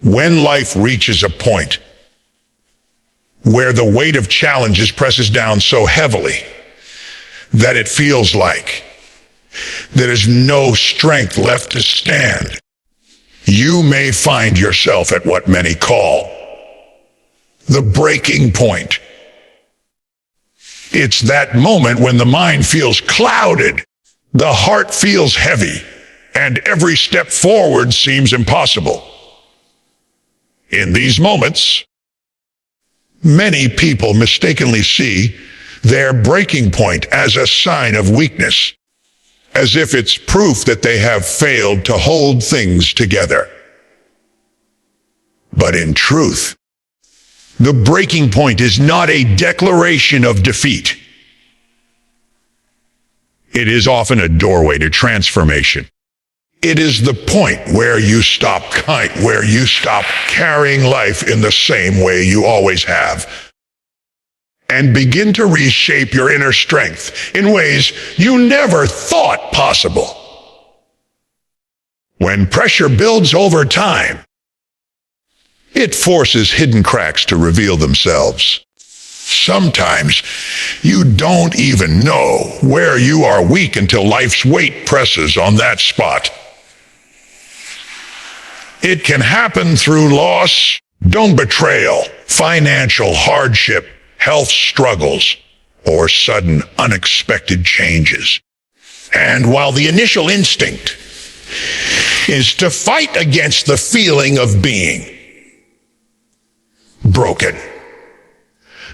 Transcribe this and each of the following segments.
When life reaches a point where the weight of challenges presses down so heavily that it feels like there is no strength left to stand, you may find yourself at what many call the breaking point. It's that moment when the mind feels clouded, the heart feels heavy, and every step forward seems impossible. In these moments, many people mistakenly see their breaking point as a sign of weakness, as if it's proof that they have failed to hold things together. But in truth, the breaking point is not a declaration of defeat. It is often a doorway to transformation. It is the point where you stop carrying life in the same way you always have, and begin to reshape your inner strength in ways you never thought possible. When pressure builds over time, it forces hidden cracks to reveal themselves. Sometimes you don't even know where you are weak until life's weight presses on that spot. It can happen through loss, betrayal, financial hardship, health struggles, or sudden unexpected changes. And while the initial instinct is to fight against the feeling of being broken,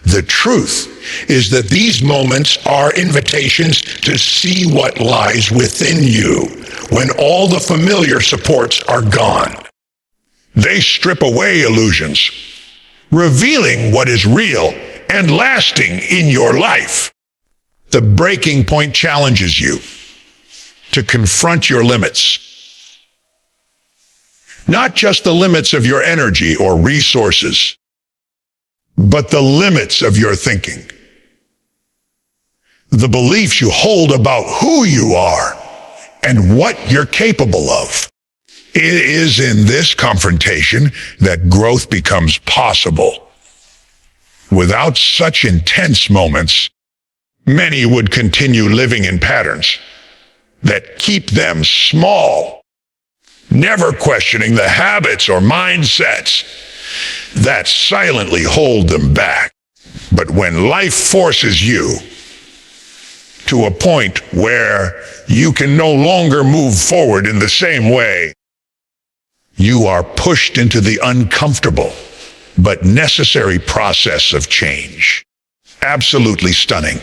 the truth is that these moments are invitations to see what lies within you when all the familiar supports are gone. They strip away illusions, revealing what is real and lasting in your life. The breaking point challenges you to confront your limits. Not just the limits of your energy or resources, but the limits of your thinking. The beliefs you hold about who you are and what you're capable of. It is in this confrontation that growth becomes possible. Without such intense moments, many would continue living in patterns that keep them small, never questioning the habits or mindsets that silently hold them back. But when life forces you to a point where you can no longer move forward in the same way, you are pushed into the uncomfortable but necessary process of change. Absolutely stunning.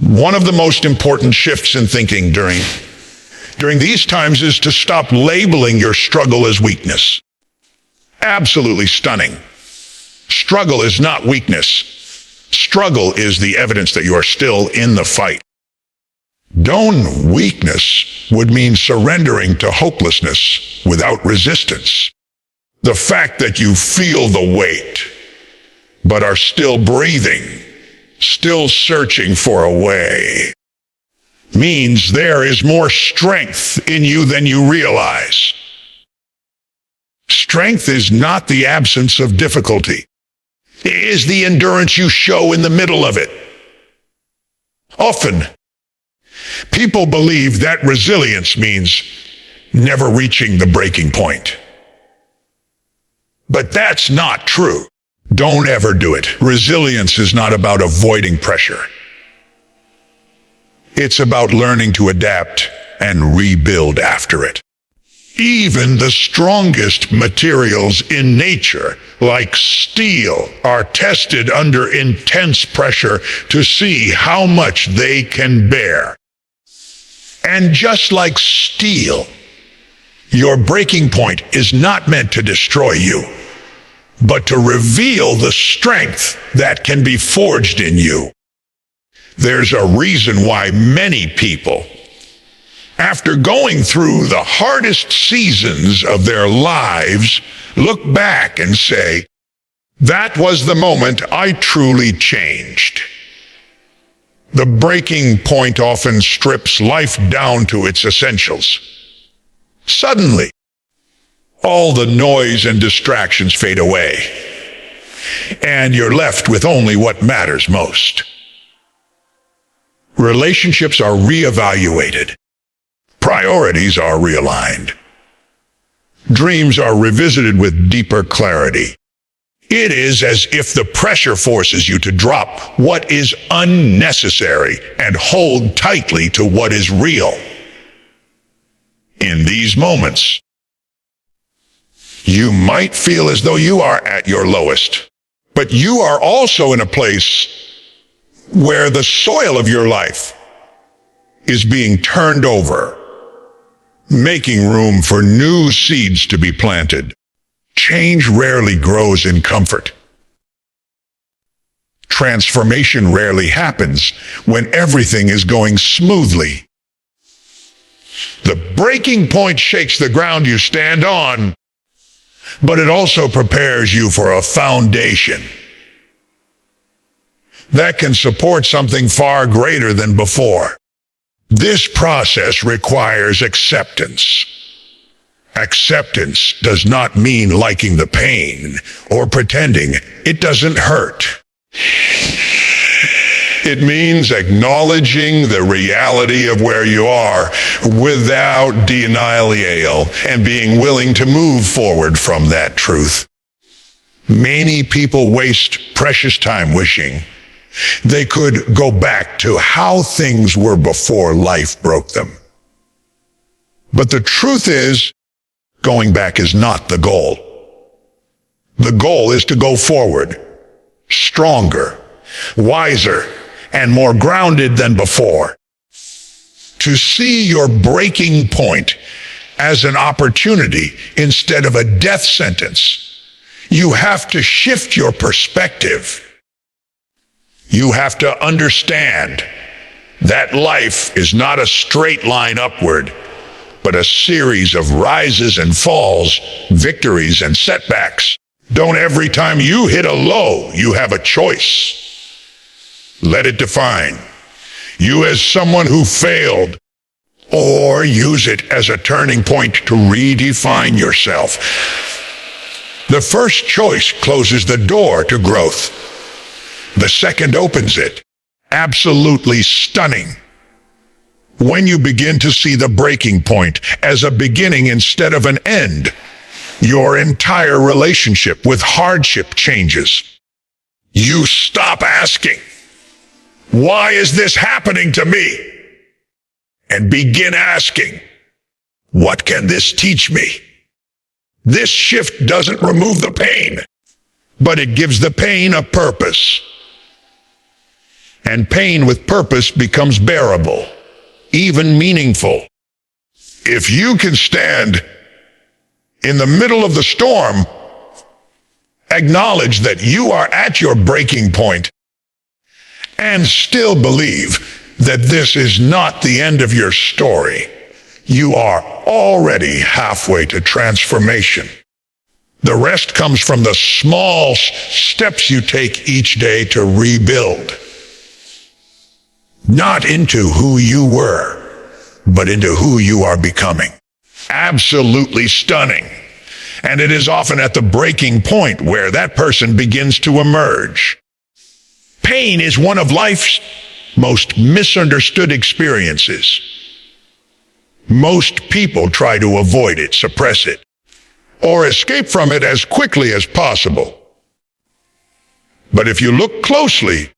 One of the most important shifts in thinking during these times is to stop labeling your struggle as weakness. Absolutely stunning. Struggle is not weakness. Struggle is the evidence that you are still in the fight. Weakness would mean surrendering to hopelessness without resistance. The fact that you feel the weight, but are still breathing, still searching for a way, means there is more strength in you than you realize. Strength is not the absence of difficulty. It is the endurance you show in the middle of it. Often, people believe that resilience means never reaching the breaking point. But that's not true. Don't ever do it. Resilience is not about avoiding pressure. It's about learning to adapt and rebuild after it. Even the strongest materials in nature, like steel, are tested under intense pressure to see how much they can bear. And just like steel, your breaking point is not meant to destroy you, but to reveal the strength that can be forged in you. There's a reason why many people, after going through the hardest seasons of their lives, look back and say, "That was the moment I truly changed." The breaking point often strips life down to its essentials. Suddenly, All the noise and distractions fade away, and you're left with only what matters most. Relationships are reevaluated. Priorities are realigned. Dreams are revisited with deeper clarity. It is as if the pressure forces you to drop what is unnecessary and hold tightly to what is real. In these moments, you might feel as though you are at your lowest, but you are also in a place where the soil of your life is being turned over, making room for new seeds to be planted. Change rarely grows in comfort. Transformation rarely happens when everything is going smoothly. The breaking point shakes the ground you stand on, but it also prepares you for a foundation that can support something far greater than before. This process requires acceptance. Acceptance does not mean liking the pain or pretending it doesn't hurt. It means acknowledging the reality of where you are without denial and being willing to move forward from that truth. Many people waste precious time wishing they could go back to how things were before life broke them. But the truth is, going back is not the goal. The goal is to go forward, stronger, wiser, and more grounded than before. To see your breaking point as an opportunity instead of a death sentence, you have to shift your perspective. You have to understand that life is not a straight line upward, but a series of rises and falls, victories and setbacks. Don't every time you hit a low, you have a choice. Let it define you as someone who failed, or use it as a turning point to redefine yourself. The first choice closes the door to growth. The second opens it. Absolutely stunning. When you begin to see the breaking point as a beginning instead of an end, your entire relationship with hardship changes. You stop asking, "Why is this happening to me?" and begin asking, "What can this teach me?" This shift doesn't remove the pain, but it gives the pain a purpose. And pain with purpose becomes bearable, even meaningful. If you can stand in the middle of the storm, acknowledge that you are at your breaking point, and still believe that this is not the end of your story, you are already halfway to transformation. The rest comes from the small steps you take each day to rebuild. Not into who you were, but into who you are becoming. Absolutely stunning. And it is often at the breaking point where that person begins to emerge. Pain is one of life's most misunderstood experiences. Most people try to avoid it, suppress it, or escape from it as quickly as possible. But if you look closely,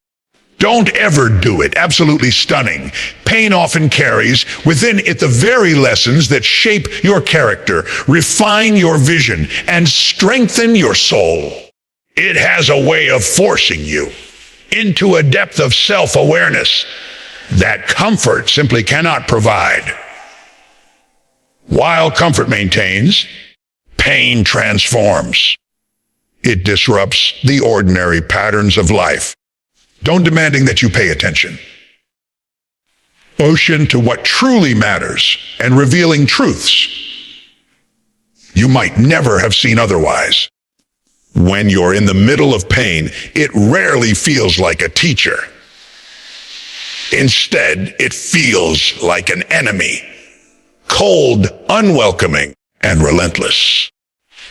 don't ever do it. Absolutely stunning. Pain often carries within it the very lessons that shape your character, refine your vision, and strengthen your soul. It has a way of forcing you into a depth of self-awareness that comfort simply cannot provide. While comfort maintains, pain transforms. It disrupts the ordinary patterns of life. Don't demanding that you pay attention. Ocean to what truly matters and revealing truths you might never have seen otherwise. When you're in the middle of pain, it rarely feels like a teacher. Instead, it feels like an enemy, cold, unwelcoming, and relentless.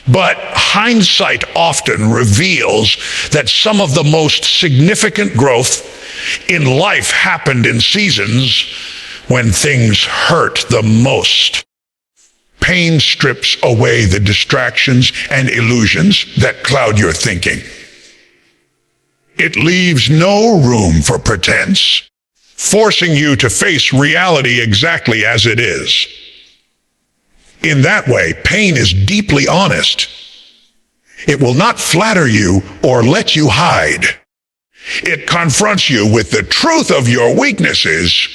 But hindsight often reveals that some of the most significant growth in life happened in seasons when things hurt the most. Pain strips away the distractions and illusions that cloud your thinking. It leaves no room for pretense, forcing you to face reality exactly as it is. In that way, pain is deeply honest. It will not flatter you or let you hide. It confronts you with the truth of your weaknesses,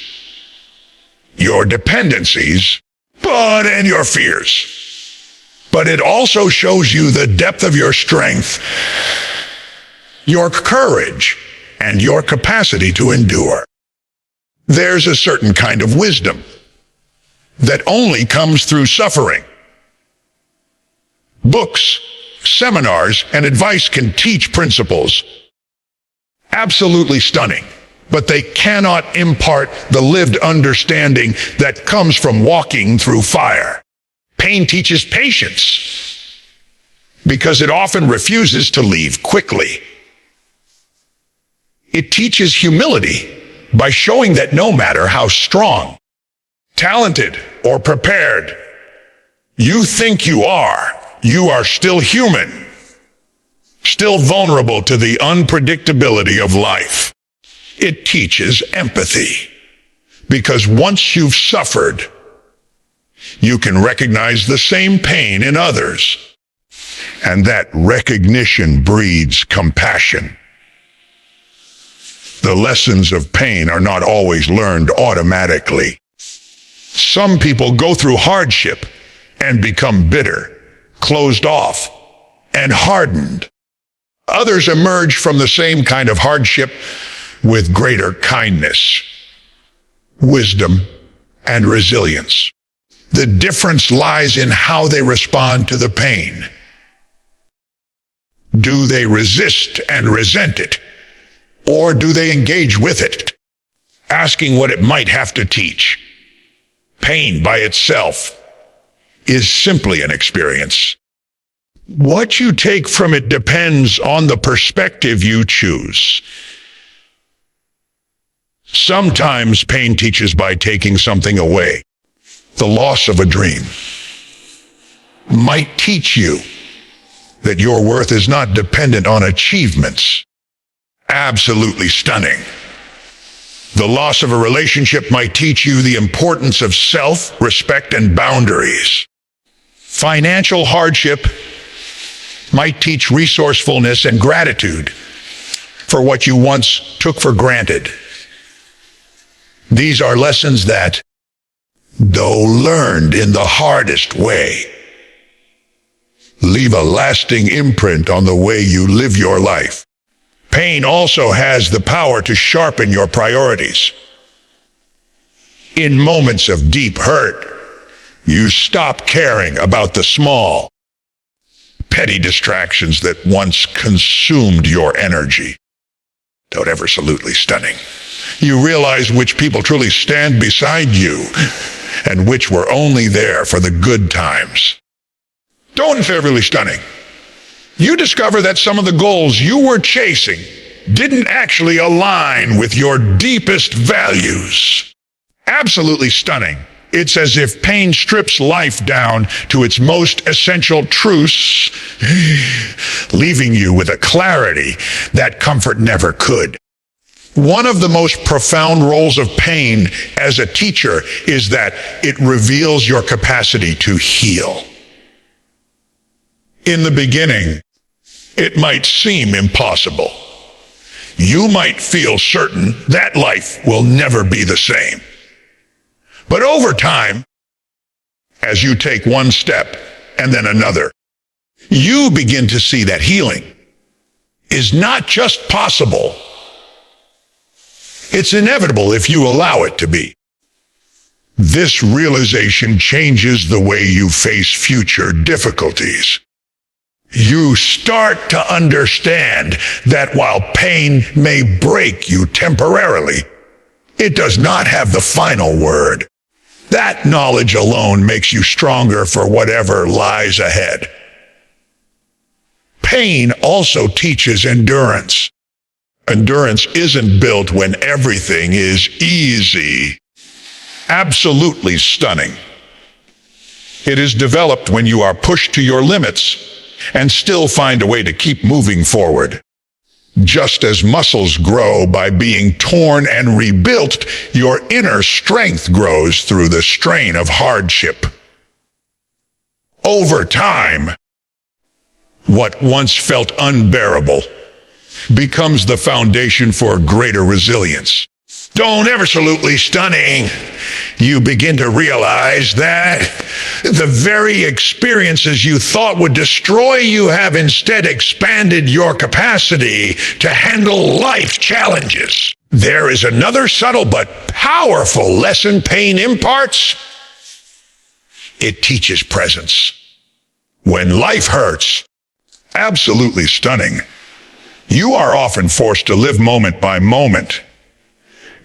your dependencies, and your fears. But it also shows you the depth of your strength, your courage, and your capacity to endure. There's a certain kind of wisdom that only comes through suffering. Books, seminars, and advice can teach principles absolutely stunning, but they cannot impart the lived understanding that comes from walking through fire. Pain teaches patience because it often refuses to leave quickly. It teaches humility by showing that no matter how strong, talented, or prepared you think you are still human, still vulnerable to the unpredictability of life. It teaches empathy, because once you've suffered, you can recognize the same pain in others, and that recognition breeds compassion. The lessons of pain are not always learned automatically. Some people go through hardship and become bitter, closed off, and hardened. Others emerge from the same kind of hardship with greater kindness, wisdom, and resilience. The difference lies in how they respond to the pain. Do they resist and resent it, or do they engage with it, asking what it might have to teach? Pain by itself is simply an experience. What you take from it depends on the perspective you choose. Sometimes pain teaches by taking something away. The loss of a dream might teach you that your worth is not dependent on achievements. Absolutely stunning. The loss of a relationship might teach you the importance of self-respect and boundaries. Financial hardship might teach resourcefulness and gratitude for what you once took for granted. These are lessons that, though learned in the hardest way, leave a lasting imprint on the way you live your life. Pain also has the power to sharpen your priorities. In moments of deep hurt, you stop caring about the small, petty distractions that once consumed your energy. Absolutely stunning. You realize which people truly stand beside you and which were only there for the good times. Really stunning. You discover that some of the goals you were chasing didn't actually align with your deepest values. Absolutely stunning. It's as if pain strips life down to its most essential truths, leaving you with a clarity that comfort never could. One of the most profound roles of pain as a teacher is that it reveals your capacity to heal. In the beginning, it might seem impossible. You might feel certain that life will never be the same. But over time, as you take one step and then another, you begin to see that healing is not just possible, it's inevitable if you allow it to be. This realization changes the way you face future difficulties. You start to understand that while pain may break you temporarily, it does not have the final word. That knowledge alone makes you stronger for whatever lies ahead. Pain also teaches endurance. Endurance isn't built when everything is easy. Absolutely stunning. It is developed when you are pushed to your limits and still find a way to keep moving forward. Just as muscles grow by being torn and rebuilt, your inner strength grows through the strain of hardship. Over time, what once felt unbearable becomes the foundation for greater resilience. Absolutely stunning. You begin to realize that the very experiences you thought would destroy you have instead expanded your capacity to handle life challenges. There is another subtle but powerful lesson pain imparts. It teaches presence. When life hurts, absolutely stunning, you are often forced to live moment by moment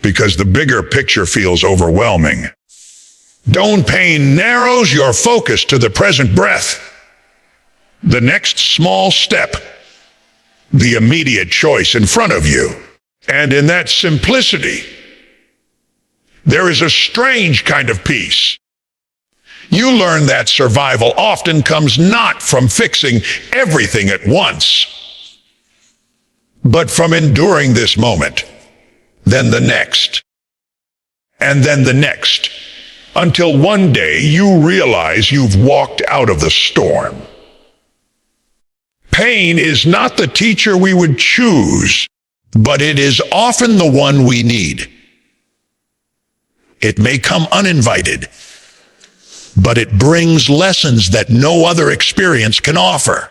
because the bigger picture feels overwhelming. Pain narrows your focus to the present breath, the next small step, the immediate choice in front of you. And in that simplicity, there is a strange kind of peace. You learn that survival often comes not from fixing everything at once, but from enduring this moment, then the next, and then the next, until one day you realize you've walked out of the storm. Pain is not the teacher we would choose, but it is often the one we need. It may come uninvited, but it brings lessons that no other experience can offer.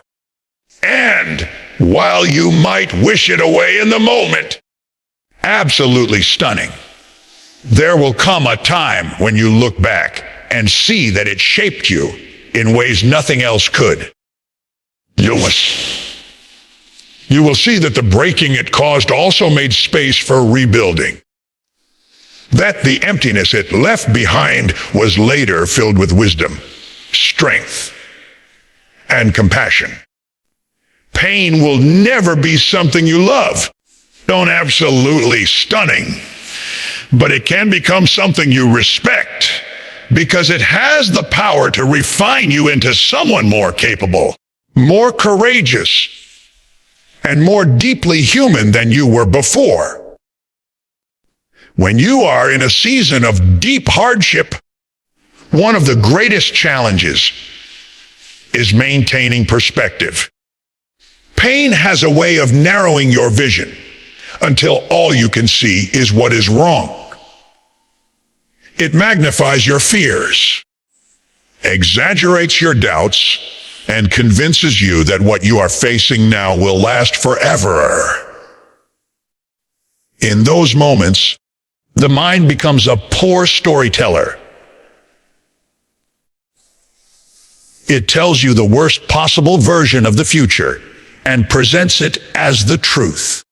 And while you might wish it away in the moment, absolutely stunning, there will come a time when you look back and see that it shaped you in ways nothing else could. You will see that the breaking it caused also made space for rebuilding. That the emptiness it left behind was later filled with wisdom, strength, and compassion. Pain will never be something you love. Absolutely stunning. But it can become something you respect because it has the power to refine you into someone more capable, more courageous, and more deeply human than you were before. When you are in a season of deep hardship, one of the greatest challenges is maintaining perspective. Pain has a way of narrowing your vision until all you can see is what is wrong. It magnifies your fears, exaggerates your doubts, and convinces you that what you are facing now will last forever. In those moments, the mind becomes a poor storyteller. It tells you the worst possible version of the future and presents it as the truth.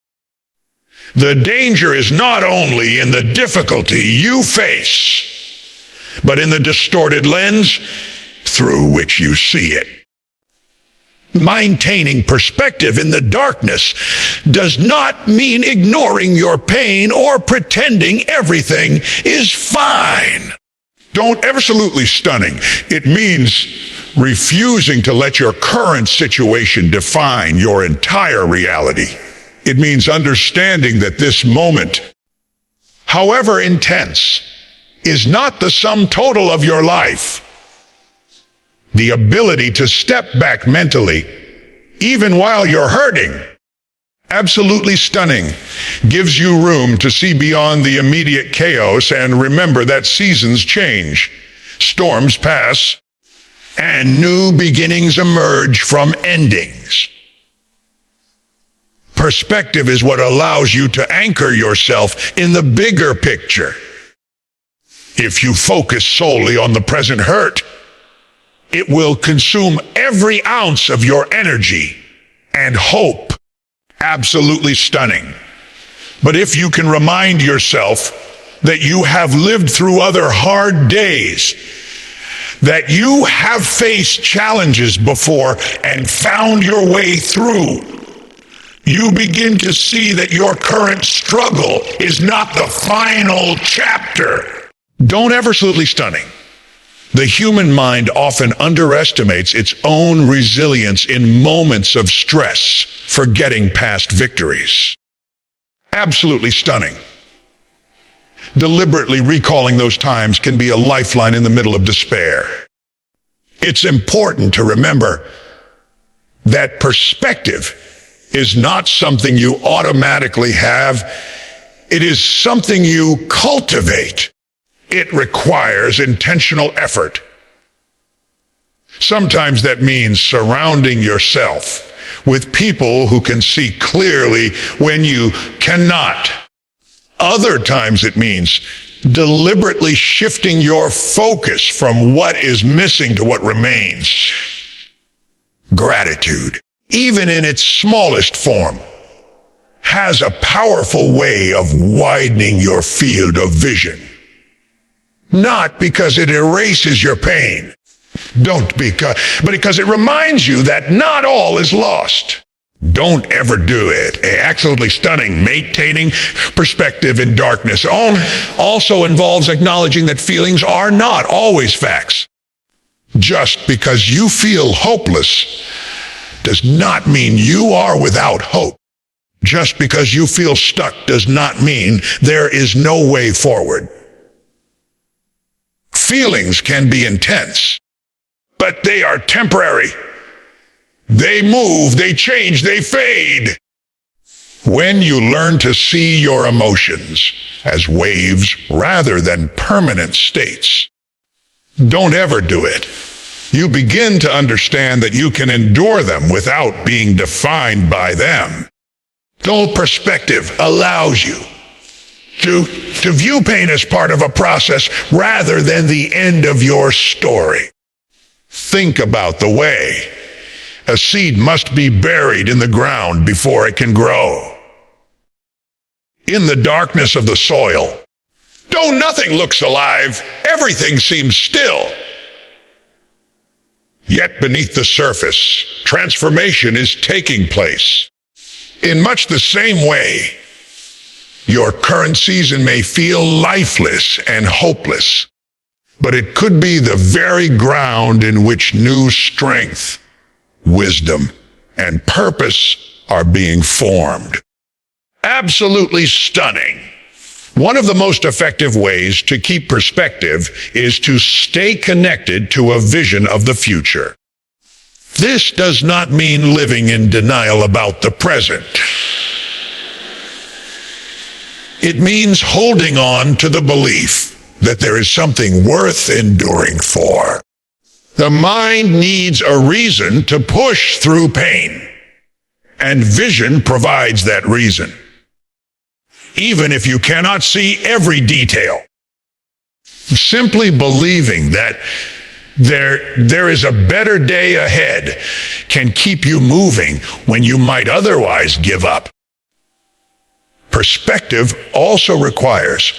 The danger is not only in the difficulty you face, but in the distorted lens through which you see it. Maintaining perspective in the darkness does not mean ignoring your pain or pretending everything is fine. Absolutely stunning. It means refusing to let your current situation define your entire reality. It means understanding that this moment, however intense, is not the sum total of your life. The ability to step back mentally, even while you're hurting, absolutely stunning, gives you room to see beyond the immediate chaos and remember that seasons change, storms pass, and new beginnings emerge from endings. Perspective is what allows you to anchor yourself in the bigger picture. If you focus solely on the present hurt, it will consume every ounce of your energy and hope. Absolutely stunning. But if you can remind yourself that you have lived through other hard days, that you have faced challenges before and found your way through. You begin to see that your current struggle is not the final chapter. Don't ever absolutely stunning. The human mind often underestimates its own resilience in moments of stress, forgetting past victories. Absolutely stunning. Deliberately recalling those times can be a lifeline in the middle of despair. It's important to remember that perspective is not something you automatically have. It is something you cultivate. It requires intentional effort. Sometimes that means surrounding yourself with people who can see clearly when you cannot. Other times it means deliberately shifting your focus from what is missing to what remains. Gratitude, even in its smallest form, has a powerful way of widening your field of vision. Not because it erases your pain, but because it reminds you that not all is lost. Don't ever do it. Absolutely stunning. Maintaining perspective in darkness also involves acknowledging that feelings are not always facts. Just because you feel hopeless does not mean you are without hope. Just because you feel stuck does not mean there is no way forward. Feelings can be intense, but they are temporary. They move, they change, they fade. When you learn to see your emotions as waves rather than permanent states, don't ever do it. You begin to understand that you can endure them without being defined by them. Dull perspective allows you to view pain as part of a process rather than the end of your story. Think about the way a seed must be buried in the ground before it can grow. In the darkness of the soil, though nothing looks alive, everything seems still. Yet beneath the surface, transformation is taking place. In much the same way, your current season may feel lifeless and hopeless, but it could be the very ground in which new strength, wisdom, and purpose are being formed. Absolutely stunning. One of the most effective ways to keep perspective is to stay connected to a vision of the future. This does not mean living in denial about the present. It means holding on to the belief that there is something worth enduring for. The mind needs a reason to push through pain, and vision provides that reason. Even if you cannot see every detail, simply believing that there is a better day ahead can keep you moving when you might otherwise give up. Perspective also requires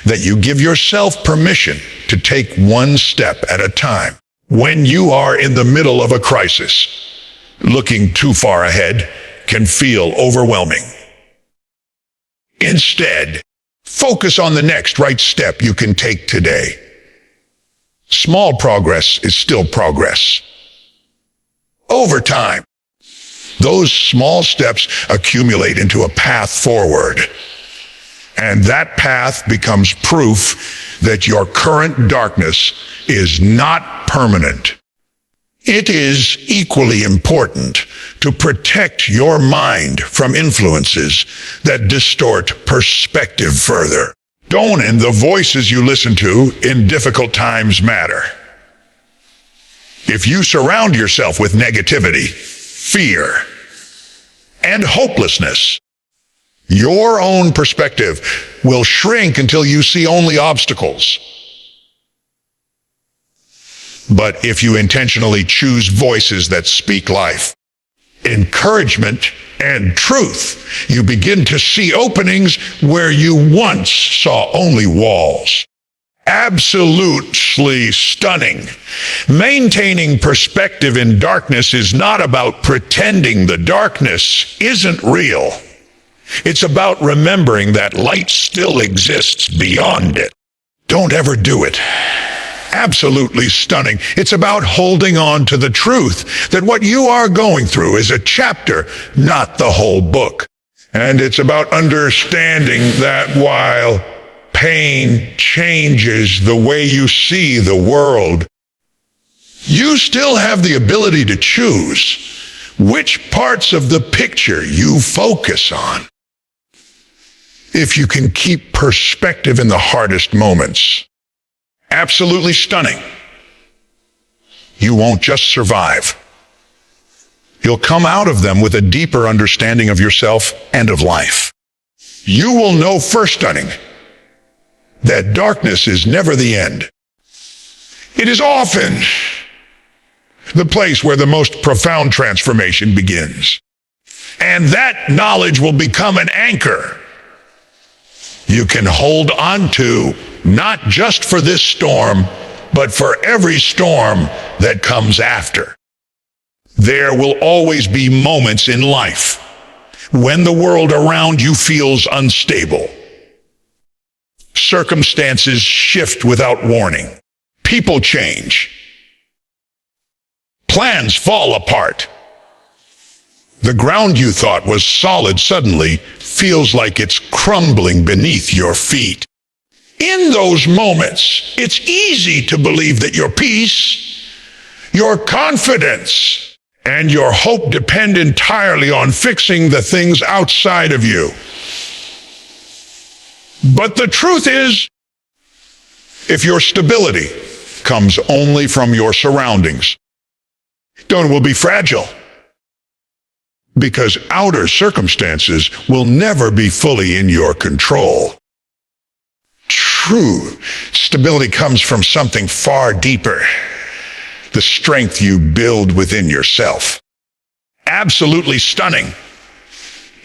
that you give yourself permission to take one step at a time. When you are in the middle of a crisis, looking too far ahead can feel overwhelming. Instead, focus on the next right step you can take today. Small progress is still progress. Over time, those small steps accumulate into a path forward. And that path becomes proof that your current darkness is not permanent. It is equally important to protect your mind from influences that distort perspective further. Don't and the voices you listen to in difficult times matter. If you surround yourself with negativity, fear, and hopelessness, your own perspective will shrink until you see only obstacles. But if you intentionally choose voices that speak life, encouragement, and truth, you begin to see openings where you once saw only walls. Absolutely stunning. Maintaining perspective in darkness is not about pretending the darkness isn't real. It's about remembering that light still exists beyond it. Don't ever do it. Absolutely stunning. It's about holding on to the truth that what you are going through is a chapter, not the whole book. And it's about understanding that while pain changes the way you see the world, you still have the ability to choose which parts of the picture you focus on. If you can keep perspective in the hardest moments, absolutely stunning. You won't just survive. You'll come out of them with a deeper understanding of yourself and of life. You will know first stunning that darkness is never the end. It is often the place where the most profound transformation begins. And that knowledge will become an anchor you can hold on to, not just for this storm, but for every storm that comes after. There will always be moments in life when the world around you feels unstable. Circumstances shift without warning. People change. Plans fall apart. The ground you thought was solid suddenly feels like it's crumbling beneath your feet. In those moments, it's easy to believe that your peace, your confidence, and your hope depend entirely on fixing the things outside of you. But the truth is, if your stability comes only from your surroundings, then it will be fragile. Because outer circumstances will never be fully in your control. True stability comes from something far deeper, the strength you build within yourself. Absolutely stunning.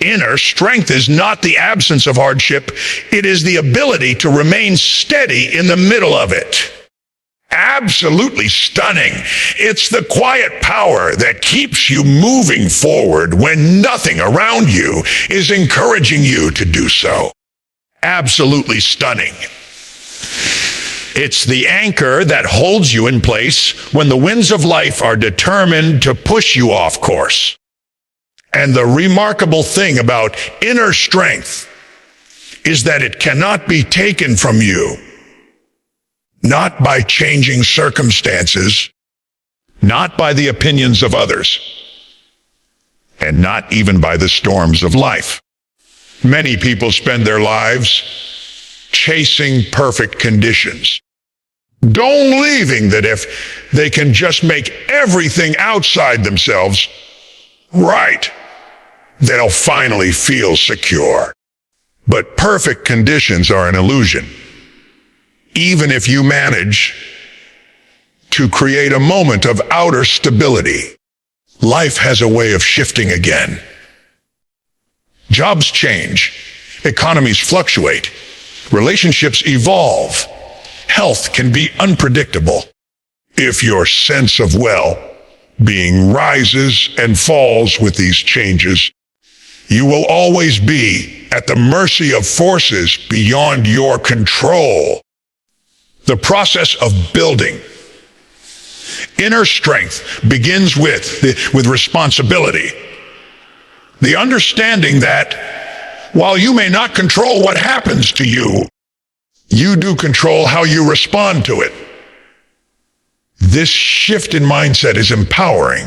Inner strength is not the absence of hardship, it is the ability to remain steady in the middle of it. Absolutely stunning. It's the quiet power that keeps you moving forward when nothing around you is encouraging you to do so. Absolutely stunning. It's the anchor that holds you in place when the winds of life are determined to push you off course. And the remarkable thing about inner strength is that it cannot be taken from you. Not by changing circumstances, not by the opinions of others, and not even by the storms of life. Many people spend their lives chasing perfect conditions, believing that if they can just make everything outside themselves right, they'll finally feel secure. But perfect conditions are an illusion. Even if you manage to create a moment of outer stability, life has a way of shifting again. Jobs change, economies fluctuate, relationships evolve, health can be unpredictable. If your sense of well-being rises and falls with these changes, you will always be at the mercy of forces beyond your control. The process of building inner strength begins with responsibility. The understanding that while you may not control what happens to you, you do control how you respond to it. This shift in mindset is empowering.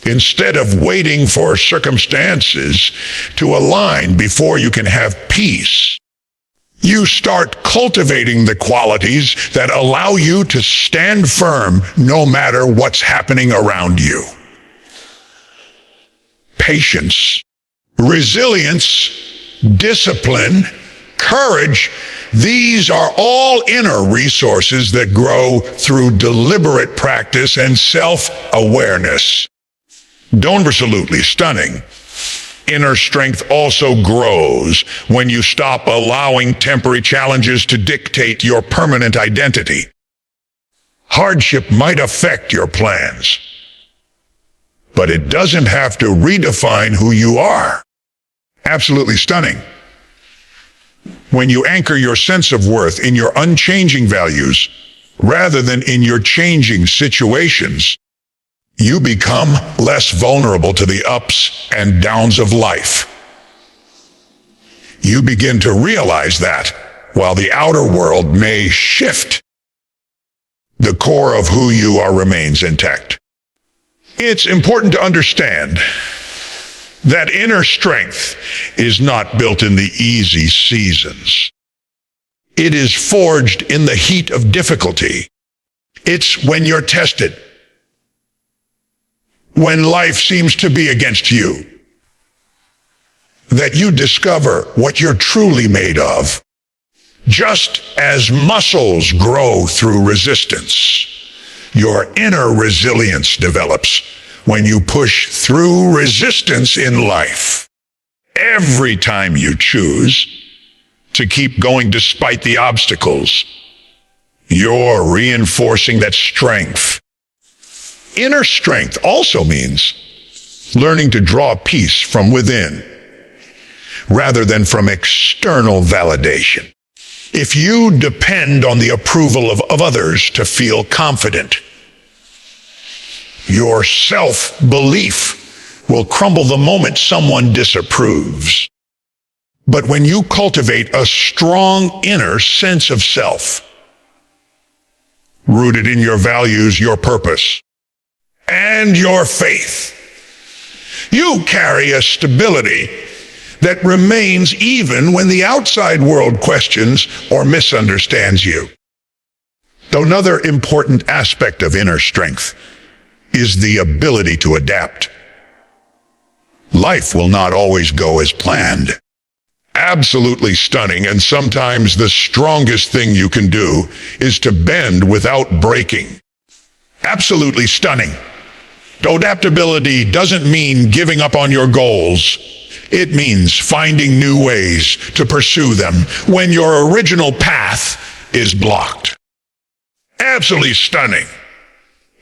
Instead of waiting for circumstances to align before you can have peace, you start cultivating the qualities that allow you to stand firm no matter what's happening around you. Patience, resilience, discipline, courage, these are all inner resources that grow through deliberate practice and self-awareness. Absolutely stunning. Inner strength also grows when you stop allowing temporary challenges to dictate your permanent identity. Hardship might affect your plans, but it doesn't have to redefine who you are. Absolutely stunning. When you anchor your sense of worth in your unchanging values, rather than in your changing situations, you become less vulnerable to the ups and downs of life. You begin to realize that, while the outer world may shift, the core of who you are remains intact. It's important to understand that inner strength is not built in the easy seasons. It is forged in the heat of difficulty. It's when you're tested, when life seems to be against you, that you discover what you're truly made of. Just as muscles grow through resistance, your inner resilience develops when you push through resistance in life. Every time you choose to keep going despite the obstacles, you're reinforcing that strength. Inner strength also means learning to draw peace from within, rather than from external validation. If you depend on the approval of others to feel confident, your self-belief will crumble the moment someone disapproves. But when you cultivate a strong inner sense of self, rooted in your values, your purpose, and your faith, you carry a stability that remains even when the outside world questions or misunderstands you. Another important aspect of inner strength is the ability to adapt. Life will not always go as planned. Absolutely stunning, and sometimes the strongest thing you can do is to bend without breaking. Absolutely stunning. Adaptability doesn't mean giving up on your goals. It means finding new ways to pursue them when your original path is blocked. Absolutely stunning.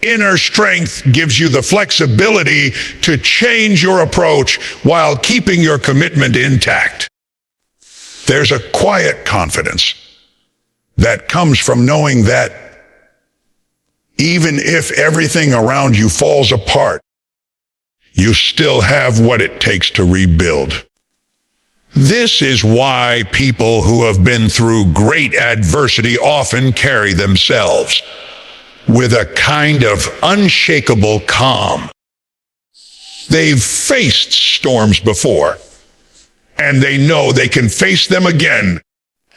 Inner strength gives you the flexibility to change your approach while keeping your commitment intact. There's a quiet confidence that comes from knowing that even if everything around you falls apart, you still have what it takes to rebuild. This is why people who have been through great adversity often carry themselves with a kind of unshakable calm. They've faced storms before, and they know they can face them again.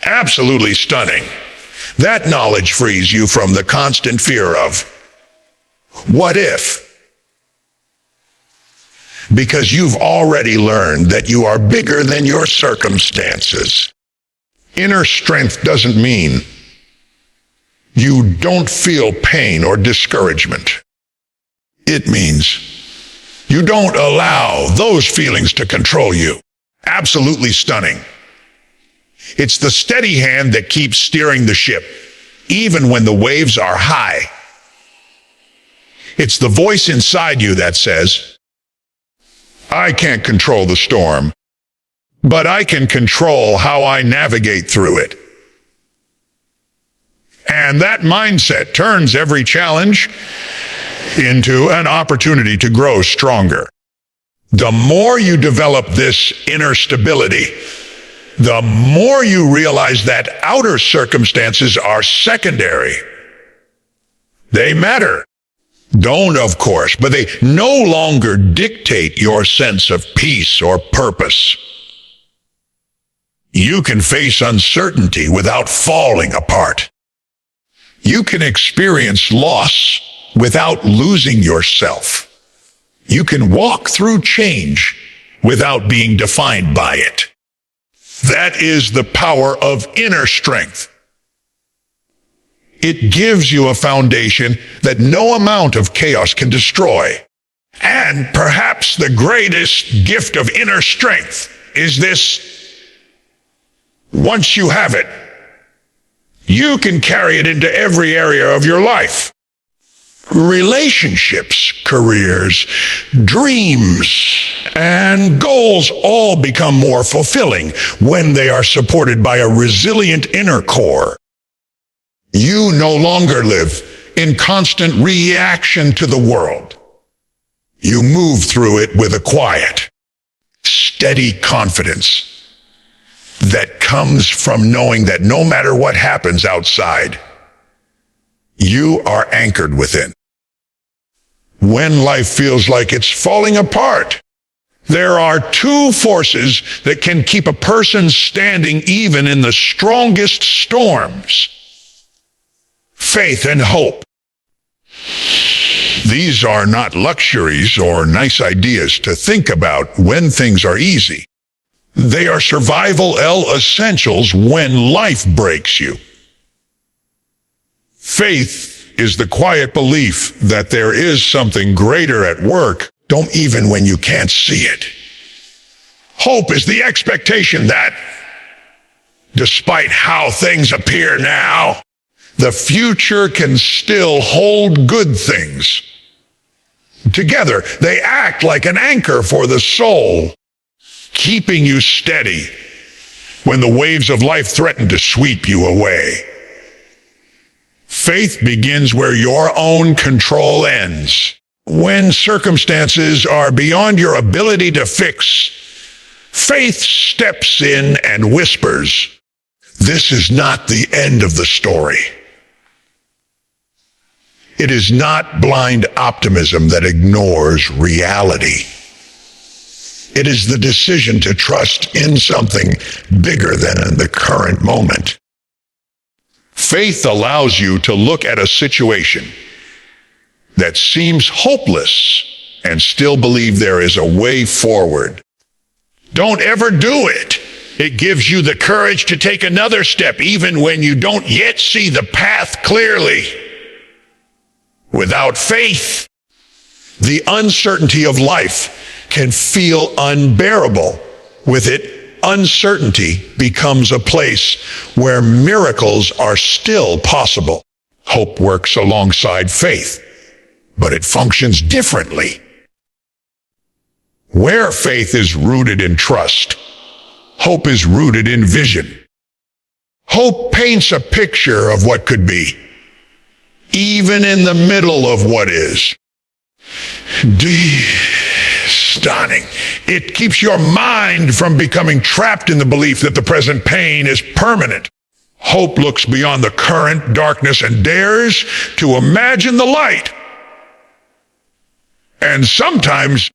Absolutely stunning. That knowledge frees you from the constant fear of, what if? Because you've already learned that you are bigger than your circumstances. Inner strength doesn't mean you don't feel pain or discouragement. It means you don't allow those feelings to control you. Absolutely stunning. It's the steady hand that keeps steering the ship, even when the waves are high. It's the voice inside you that says, I can't control the storm, but I can control how I navigate through it. And that mindset turns every challenge into an opportunity to grow stronger. The more you develop this inner stability, the more you realize that outer circumstances are secondary. They matter. Don't, of course, but they no longer dictate your sense of peace or purpose. You can face uncertainty without falling apart. You can experience loss without losing yourself. You can walk through change without being defined by it. That is the power of inner strength. It gives you a foundation that no amount of chaos can destroy. And perhaps the greatest gift of inner strength is this: once you have it, you can carry it into every area of your life. Relationships, careers, dreams, and goals all become more fulfilling when they are supported by a resilient inner core. You no longer live in constant reaction to the world. You move through it with a quiet, steady confidence that comes from knowing that no matter what happens outside, you are anchored within. When life feels like it's falling apart, there are two forces that can keep a person standing even in the strongest storms: faith and hope. These are not luxuries or nice ideas to think about when things are easy. They are survival essentials when life breaks you. Faith is the quiet belief that there is something greater at work, even when you can't see it. Hope is the expectation that, despite how things appear now, the future can still hold good things. Together, they act like an anchor for the soul, keeping you steady when the waves of life threaten to sweep you away. Faith begins where your own control ends. When circumstances are beyond your ability to fix, faith steps in and whispers, "This is not the end of the story." It is not blind optimism that ignores reality. It is the decision to trust in something bigger than the current moment. Faith allows you to look at a situation that seems hopeless and still believe there is a way forward. Don't ever do it. It gives you the courage to take another step even when you don't yet see the path clearly. Without faith, the uncertainty of life can feel unbearable. With it, uncertainty becomes a place where miracles are still possible. Hope works alongside faith, but it functions differently. Where faith is rooted in trust, hope is rooted in vision. Hope paints a picture of what could be, even in the middle of what is. Stunning. It keeps your mind from becoming trapped in the belief that the present pain is permanent. Hope looks beyond the current darkness and dares to imagine the light. And sometimes,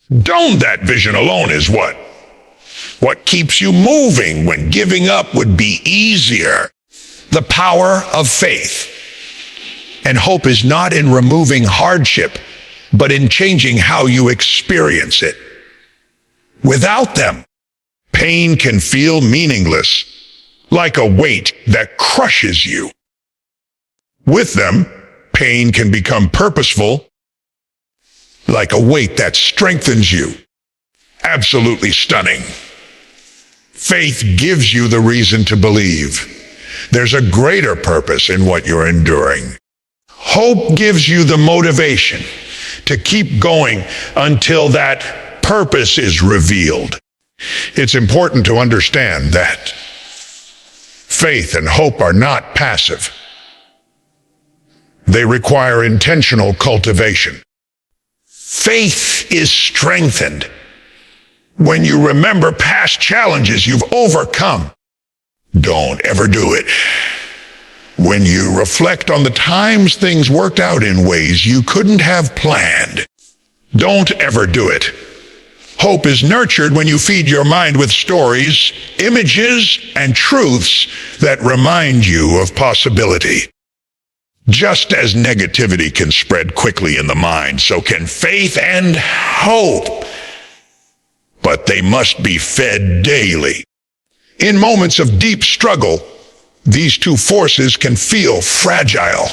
that vision alone is what keeps you moving when giving up would be easier. The power of faith and hope is not in removing hardship, but in changing how you experience it. Without them, pain can feel meaningless, like a weight that crushes you. With them, pain can become purposeful, like a weight that strengthens you. Absolutely stunning. Faith gives you the reason to believe there's a greater purpose in what you're enduring. Hope gives you the motivation to keep going until that purpose is revealed. It's important to understand that faith and hope are not passive. They require intentional cultivation. Faith is strengthened when you remember past challenges you've overcome. Don't ever do it when you reflect on the times things worked out in ways you couldn't have planned. Don't ever do it. Hope is nurtured when you feed your mind with stories, images, and truths that remind you of possibility. Just as negativity can spread quickly in the mind, so can faith and hope. But they must be fed daily. In moments of deep struggle, these two forces can feel fragile.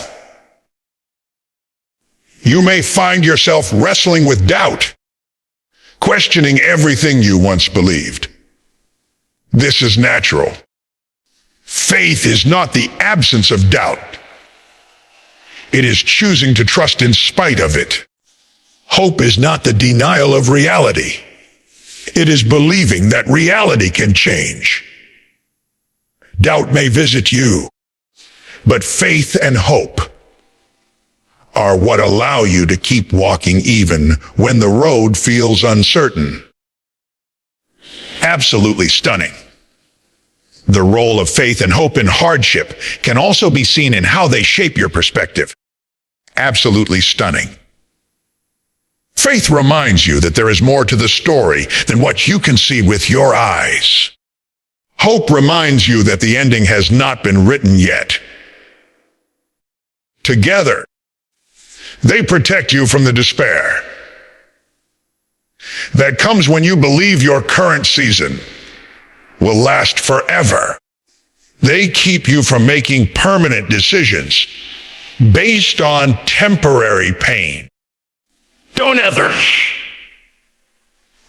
You may find yourself wrestling with doubt, questioning everything you once believed. This is natural. Faith is not the absence of doubt. It is choosing to trust in spite of it. Hope is not the denial of reality. It is believing that reality can change. Doubt may visit you, but faith and hope are what allow you to keep walking even when the road feels uncertain. Absolutely stunning. The role of faith and hope in hardship can also be seen in how they shape your perspective. Absolutely stunning. Faith reminds you that there is more to the story than what you can see with your eyes. Hope reminds you that the ending has not been written yet. Together, they protect you from the despair that comes when you believe your current season will last forever. They keep you from making permanent decisions based on temporary pain. Don't ever.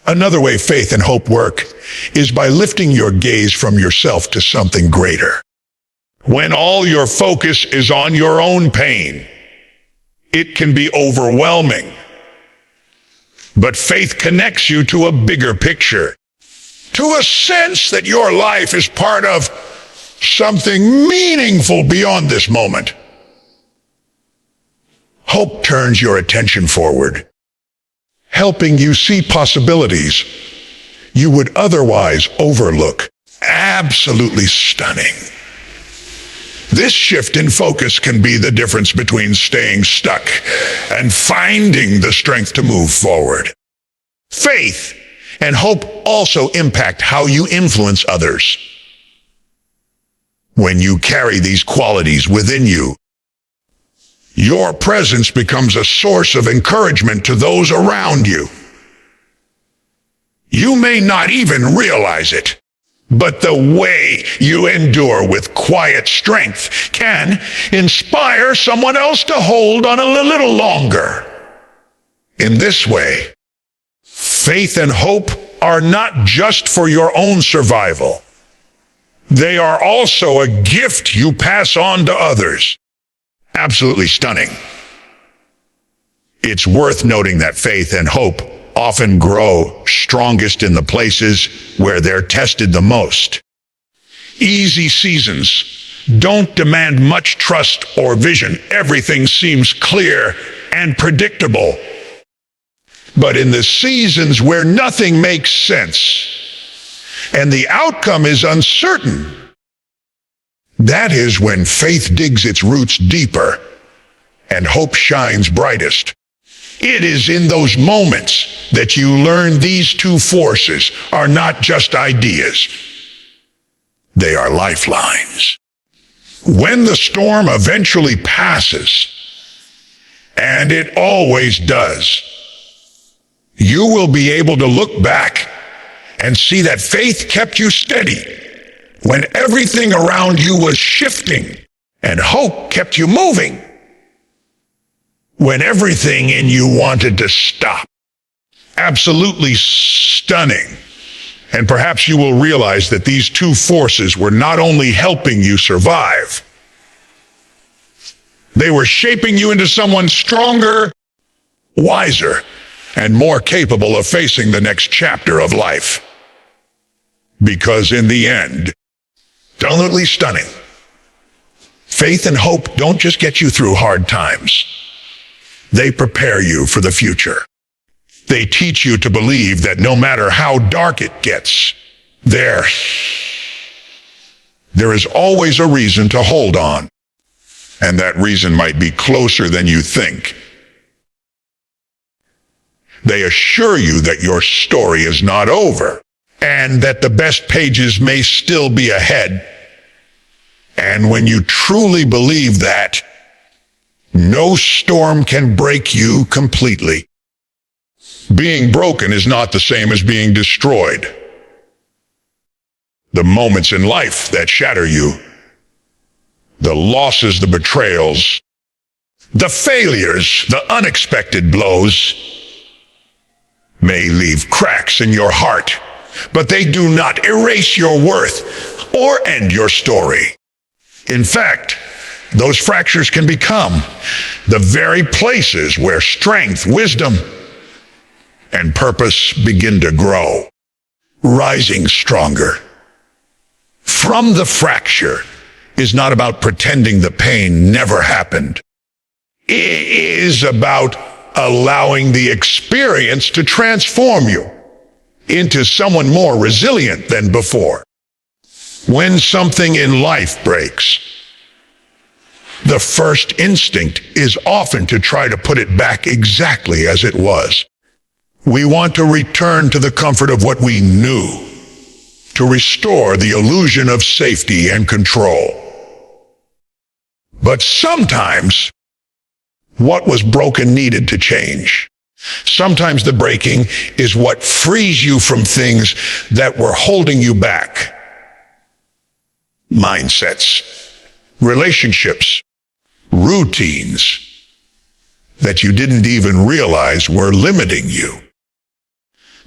Another way faith and hope work is by lifting your gaze from yourself to something greater. When all your focus is on your own pain, it can be overwhelming. But faith connects you to a bigger picture, to a sense that your life is part of something meaningful beyond this moment. Hope turns your attention forward, helping you see possibilities you would otherwise overlook. Absolutely stunning. This shift in focus can be the difference between staying stuck and finding the strength to move forward. Faith and hope also impact how you influence others. When you carry these qualities within you, your presence becomes a source of encouragement to those around you. You may not even realize it, but the way you endure with quiet strength can inspire someone else to hold on a little longer. In this way, faith and hope are not just for your own survival. They are also a gift you pass on to others. Absolutely stunning. It's worth noting that faith and hope often grow strongest in the places where they're tested the most. Easy seasons don't demand much trust or vision. Everything seems clear and predictable. But in the seasons where nothing makes sense and the outcome is uncertain, that is when faith digs its roots deeper and hope shines brightest. It is in those moments that you learn these two forces are not just ideas. They are lifelines. When the storm eventually passes, and it always does, you will be able to look back and see that faith kept you steady when everything around you was shifting, and hope kept you moving when everything in you wanted to stop. Absolutely stunning. And perhaps you will realize that these two forces were not only helping you survive, they were shaping you into someone stronger, wiser, and more capable of facing the next chapter of life. Because in the end, absolutely stunning. Faith and hope don't just get you through hard times. They prepare you for the future. They teach you to believe that no matter how dark it gets, there is always a reason to hold on. And that reason might be closer than you think. They assure you that your story is not over, and that the best pages may still be ahead. And when you truly believe that, no storm can break you completely. Being broken is not the same as being destroyed. The moments in life that shatter you, the losses, the betrayals, The failures, the unexpected blows, may leave cracks in your heart, but they do not erase your worth or end your story. In fact, those fractures can become the very places where strength, wisdom, and purpose begin to grow. Rising stronger from the fracture is not about pretending the pain never happened. It is about allowing the experience to transform you into someone more resilient than before. When something in life breaks, the first instinct is often to try to put it back exactly as it was. We want to return to the comfort of what we knew, to restore the illusion of safety and control. But sometimes, what was broken needed to change. Sometimes the breaking is what frees you from things that were holding you back. Mindsets, relationships, routines that you didn't even realize were limiting you.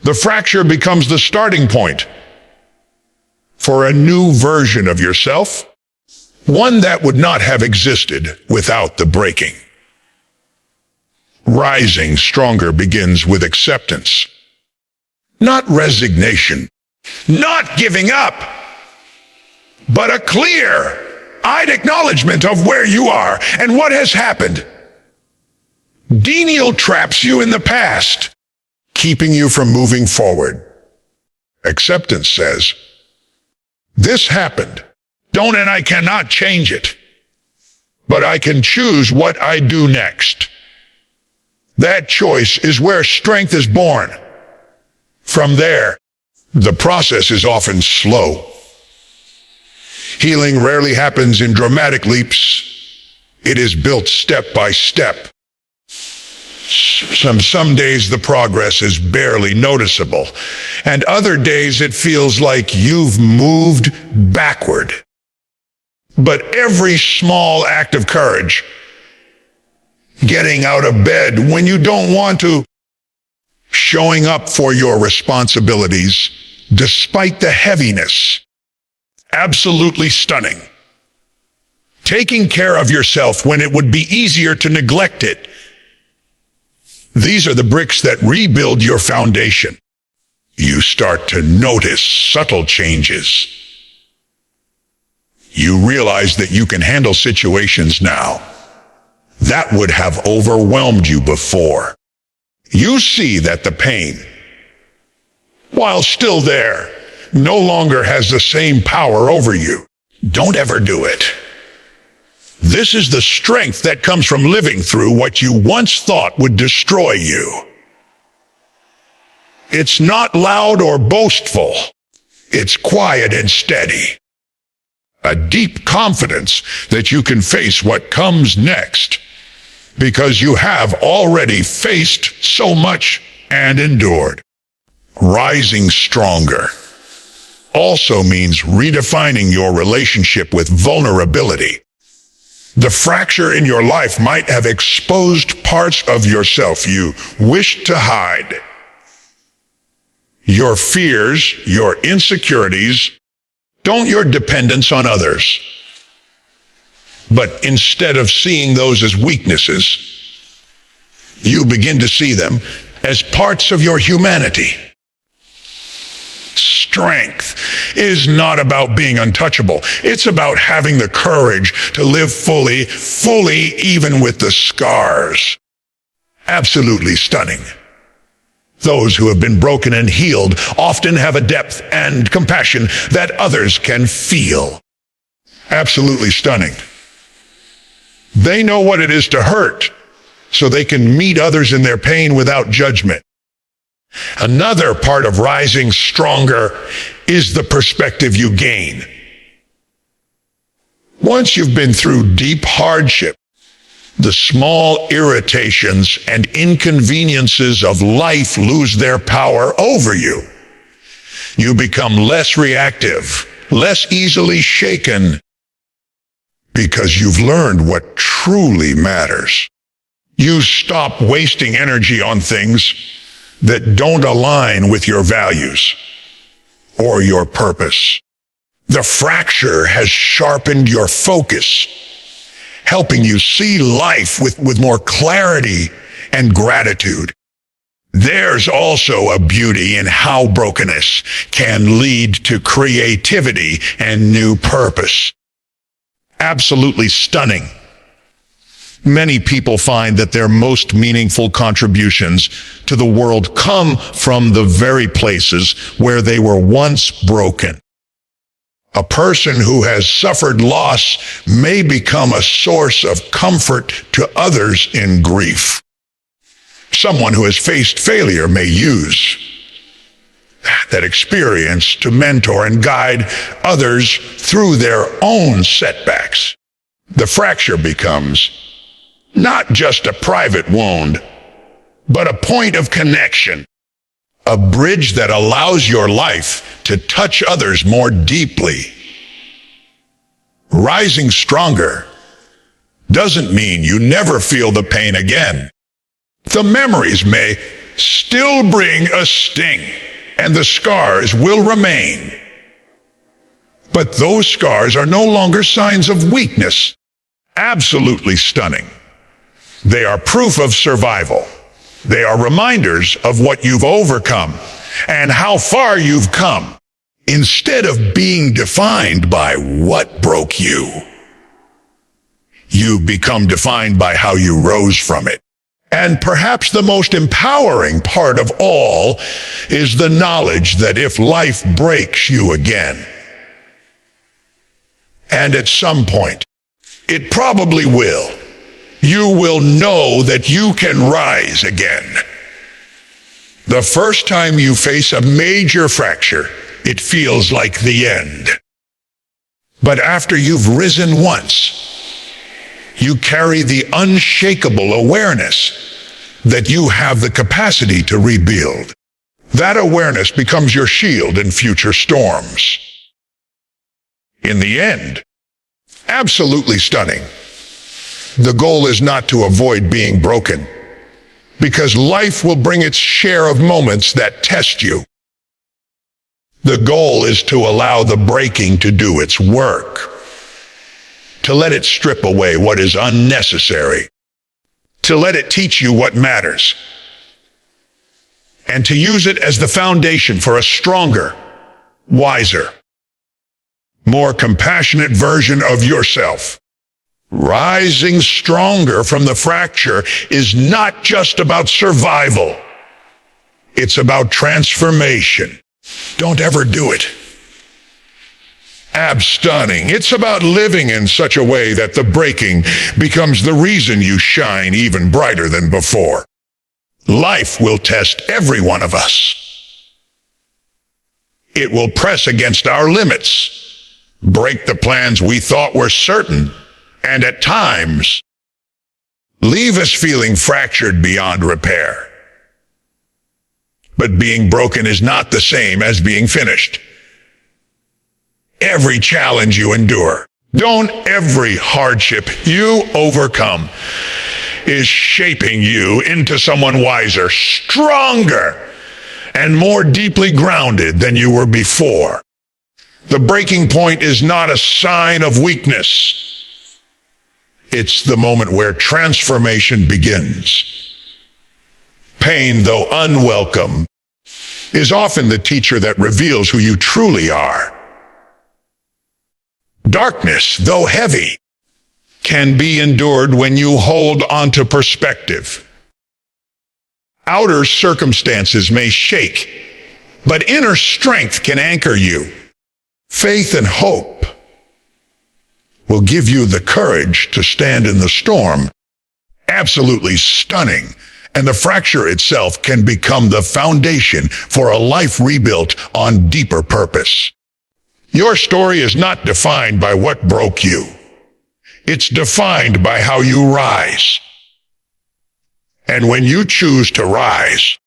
The fracture becomes the starting point for a new version of yourself, one that would not have existed without the breaking. Rising stronger begins with acceptance, not resignation, not giving up, but a clear-eyed acknowledgement of where you are and what has happened. Denial traps you in the past, keeping you from moving forward. Acceptance says, this happened, and I cannot change it, but I can choose what I do next. That choice is where strength is born. From there, the process is often slow. Healing rarely happens in dramatic leaps. It is built step by step. Some days the progress is barely noticeable, and other days it feels like you've moved backward. But every small act of courage, getting out of bed when you don't want to, showing up for your responsibilities despite the heaviness, absolutely stunning. Taking care of yourself when it would be easier to neglect it. These are the bricks that rebuild your foundation. You start to notice subtle changes. You realize that you can handle situations now that would have overwhelmed you before. You see that the pain, while still there, no longer has the same power over you. Don't ever do it. This is the strength that comes from living through what you once thought would destroy you. It's not loud or boastful. It's quiet and steady. A deep confidence that you can face what comes next, because you have already faced so much and endured. Rising stronger also means redefining your relationship with vulnerability. The fracture in your life might have exposed parts of yourself you wished to hide. Your fears, your insecurities, your dependence on others. But instead of seeing those as weaknesses, you begin to see them as parts of your humanity. Strength is not about being untouchable. It's about having the courage to live fully, even with the scars. Absolutely stunning. Those who have been broken and healed often have a depth and compassion that others can feel. Absolutely stunning. They know what it is to hurt, so they can meet others in their pain without judgment. Another part of rising stronger is the perspective you gain. Once you've been through deep hardship, the small irritations and inconveniences of life lose their power over you. You become less reactive, less easily shaken. because you've learned what truly matters. You stop wasting energy on things that don't align with your values or your purpose. The fracture has sharpened your focus, helping you see life with more clarity and gratitude. There's also a beauty in how brokenness can lead to creativity and new purpose. Absolutely stunning. Many people find that their most meaningful contributions to the world come from the very places where they were once broken. A person who has suffered loss may become a source of comfort to others in grief. Someone who has faced failure may use that experience to mentor and guide others through their own setbacks. The fracture becomes not just a private wound, but a point of connection, a bridge that allows your life to touch others more deeply. Rising stronger doesn't mean you never feel the pain again. The memories may still bring a sting, and the scars will remain. But those scars are no longer signs of weakness. Absolutely stunning. They are proof of survival. They are reminders of what you've overcome and how far you've come. Instead of being defined by what broke you, you become defined by how you rose from it. And perhaps the most empowering part of all is the knowledge that if life breaks you again, and at some point, it probably will, you will know that you can rise again. The first time you face a major fracture, it feels like the end. But after you've risen once, you carry the unshakable awareness that you have the capacity to rebuild. That awareness becomes your shield in future storms. In the end, absolutely stunning. The goal is not to avoid being broken, because life will bring its share of moments that test you. The goal is to allow the breaking to do its work, to let it strip away what is unnecessary, to let it teach you what matters, and to use it as the foundation for a stronger, wiser, more compassionate version of yourself. Rising stronger from the fracture is not just about survival. It's about transformation. Don't ever do it. Stunning. It's about living in such a way that the breaking becomes the reason you shine even brighter than before. Life will test every one of us. It will press against our limits, break the plans we thought were certain, and at times, leave us feeling fractured beyond repair. But being broken is not the same as being finished. Every challenge you endure, every hardship you overcome is shaping you into someone wiser, stronger, and more deeply grounded than you were before. The breaking point is not a sign of weakness. It's the moment where transformation begins. Pain, though unwelcome, is often the teacher that reveals who you truly are. Darkness, though heavy, can be endured when you hold onto perspective. Outer circumstances may shake, but inner strength can anchor you. Faith and hope will give you the courage to stand in the storm. Absolutely stunning. And the fracture itself can become the foundation for a life rebuilt on deeper purpose. Your story is not defined by what broke you. It's defined by how you rise. And when you choose to rise,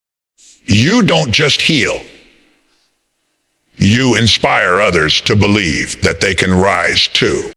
you don't just heal. You inspire others to believe that they can rise too.